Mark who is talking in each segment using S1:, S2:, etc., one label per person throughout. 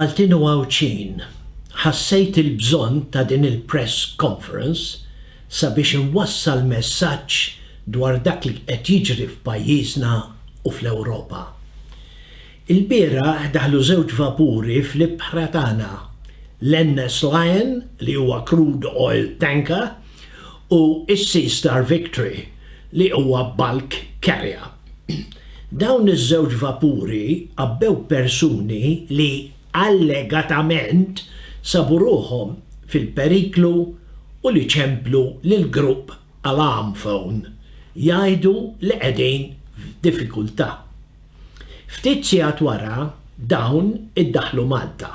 S1: Altinu għawċin, ħassejt il-bżonn ta' din il-press conference sabiex inwassal messaġġ dwar dak li qed jiġri f'pajjiżna u fl-Ewropa. Il-bieraħ daħlu żewġ vapuri fl-ibħra tagħna, l-NS Lion li huwa crude oil tanker u is-Sea Star Victory li huwa bulk carrier. Dawn iż-żewġ vapuri qabbew persuni li allegatament sabu ruħhom fil-periklu u li ċemplu lill-grupp Alarm Phone jgħidu li qegħdin f'diffikultà. Ftit sigħat wara dawn iddaħħlu Malta.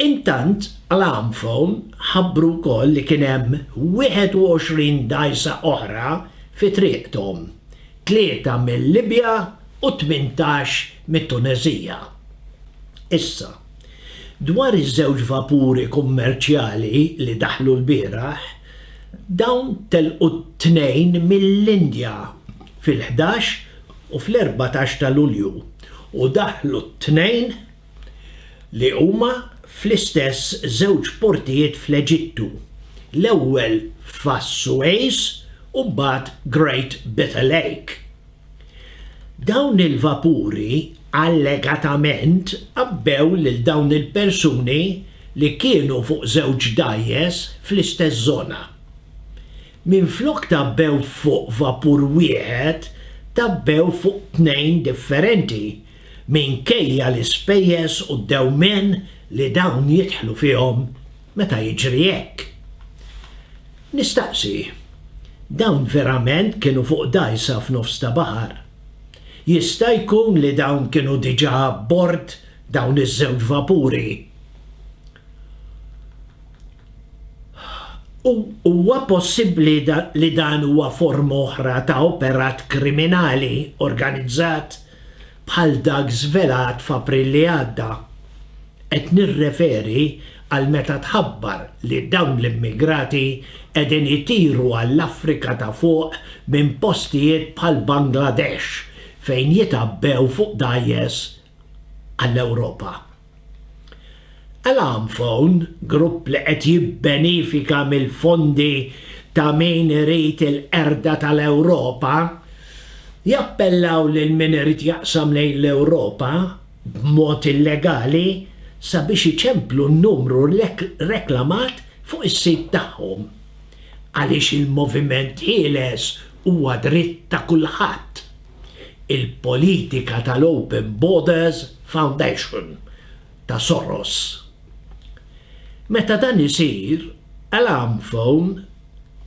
S1: Intant Alarm Phone ħabbru wkoll li kien hemm 21 dgħajsa oħra fi triqthom, 3 mill-Libja u 18 mit-Tunezija. Issa, dwar iż-żewġ vapuri kummerċjali li daħlu l-bieraħ, dawn telqu 2 mill-Indja fil-11 u fl-14 ta' Lulju u daħlu 2 li huma fl-istess żewġ portijiet fl-Eġittu, l-ewwel f'Suez u mbagħad Great Bitter Lake. Dawn il-vapuri allegatament qabbew lil dawn il-persuni li kienu fuq żewġ dgħajjes fl-istess żona. Minflok tabbew fuq vapur wieħed, tabbew fuq 2 differenti minkejja l-ispejjeż u d-dewmien li dawn jidħlu fihom meta jiġri hekk. Nistaqsi, dawn verament kienu fuq dgħajsa f'nofs ta' baħar? Jista' jkun li dawn kienu diġà bord dawn iż-żewġ vapuri. Huwa possibbli li dan huwa forma oħra ta' operat kriminali organizzat bħal dak żvelat f'April li għadda. Qed nirreferi għal meta tħabbar li dawn l-immigrati qegħdin itiru għall-Afrika ta' fuq minn postijiet bħal Bangladesh fejn jitabbew fuq dgħajjes għall-Ewropa. Alarm Phone, grupp li qed jibbenefika mill-fondi ta' min irid il-qerda tal-Ewropa, jappellaw lil min irid jaqsam lejn l-Ewropa b'mod illegali sabiex iċemplu n-numru reklamat fuq is-sit tagħhom għaliex il-moviment ħieles huwa dritt ta' kulħadd. Il-politika tal-Open Borders Foundation ta' Soros. Meta dan isir, Alarm Phone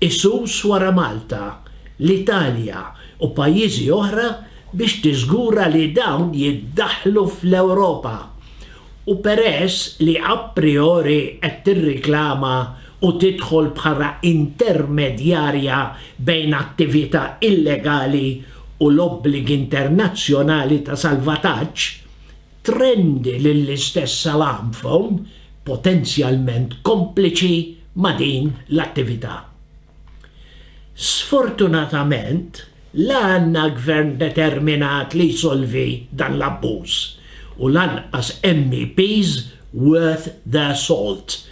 S1: isus wara Malta, l-Italja u pajjiżi oħra biex tiżgura li dawn jiddaħħlu fl-Ewropa u peress li a priori qed tirriklama u tidħol bħala intermedjarja bejn attività illegali u l-obbligi internazzjonali ta' salvataġġ, trendi lill-istess Alarm Phone potenzjalment kompliċi ma' din l-attività. Sfortunatament, la għandna gvern determinat li jsolvi dan l-abbuż u lanqas MEPs worth their salt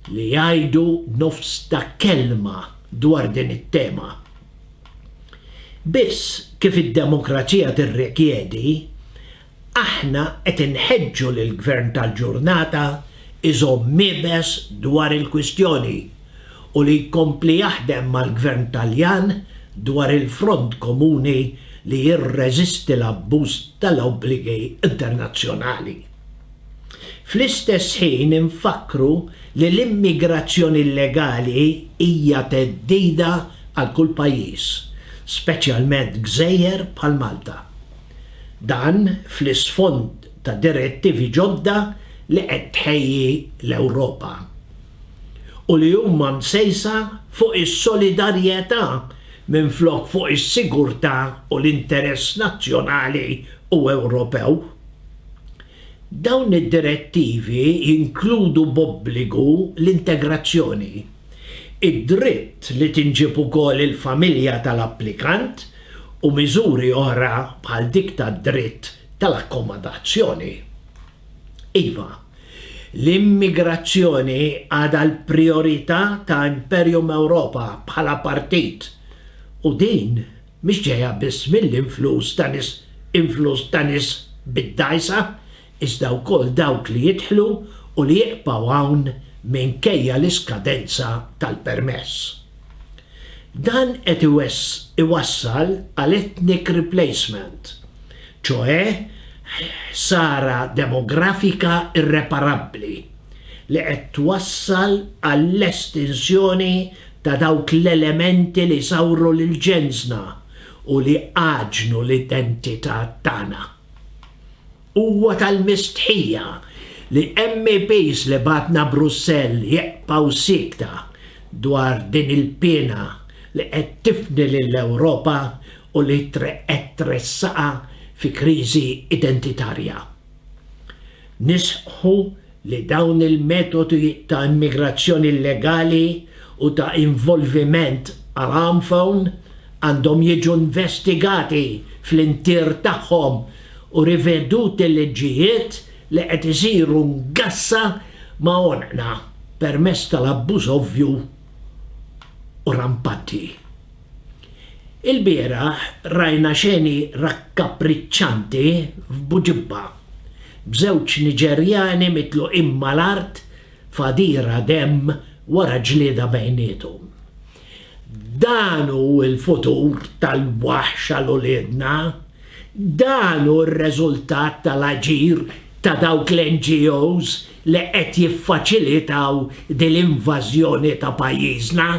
S1: li jgħidu nofs ta' kelma dwar din it-tema. Biss kif id-demokrazija tirrikjedi, aħna qed inħeġġu lill-Gvern tal-Ġurnata iżomm mibes dwar il-kwistjoni u li jkompli jaħdem mal-Gvern Taljan dwar il-front komuni li jirreżisti l-abbuż tal-obbligi internazzjonali. Fl-istess ħin infakru li l-immigrazzjoni illegali hija theddida għal kull pajjiż, speċjalment gżejjer bħal Malta. Dan fl-isfond ta' direttivi ġodda li qed tħejji l-Ewropa u li huma msejsa fuq is-solidarjetà minflok fuq is-sigurtà u l-interess nazzjonali u Ewropew. Dawn id-direttivi jinkludu b'obbligu l-integrazzjoni, id-dritt li tinġib ukoll il-familja tal-applikant u miżuri oħra bħal dik tad-dritt tal-akkomodazzjoni. Iva, l-immigrazzjoni għadha l-priorità ta' Imperium Ewropa bħala partit u din mhix ġejja biss mill-influss ta' nies bid-dgħajsa iżda wkoll dawk li jidħlu u li jibqgħu hawn minkejja l-iskadenza tal-permess. Dan qed iwassal għal ethnic replacement, ċoe sara demografika irreparabbli li qed twassal għall-estinzjoni ta' dawk l-elementi li sawru lil ġensna u li għaġnu l-identità tagħna. Huwa tal-mistħija li MEPs li batna Brussell jeqpaw sikta dwar din il-pena li qed tifni lill-Ewropa u li qed tressaqa fi kriżi identitarja. Nisħu li dawn il-metodi ta' immigrazzjoni illegali u ta' involviment għal-armphone għandhom jiġu investigati fl-intir tagħhom u riveduti l-liġijiet li qed isiru ngassa ma' onqna permezz tal-abbuż ovvju u rampanti. Il-bieraħ rajna xeni rakkapriċċanti f'Buġibba b'żewġ Niġerjani mitlu imma l-art fadira demm wara ġlieda bejniethom. Dan hu l-futur tal-waħxa l-uliedna, dan hu r-reżultat tal-aġir ta' dawk l-NGOs li qed jiffaċilitaw din l-invażjoni ta' pajjiżna.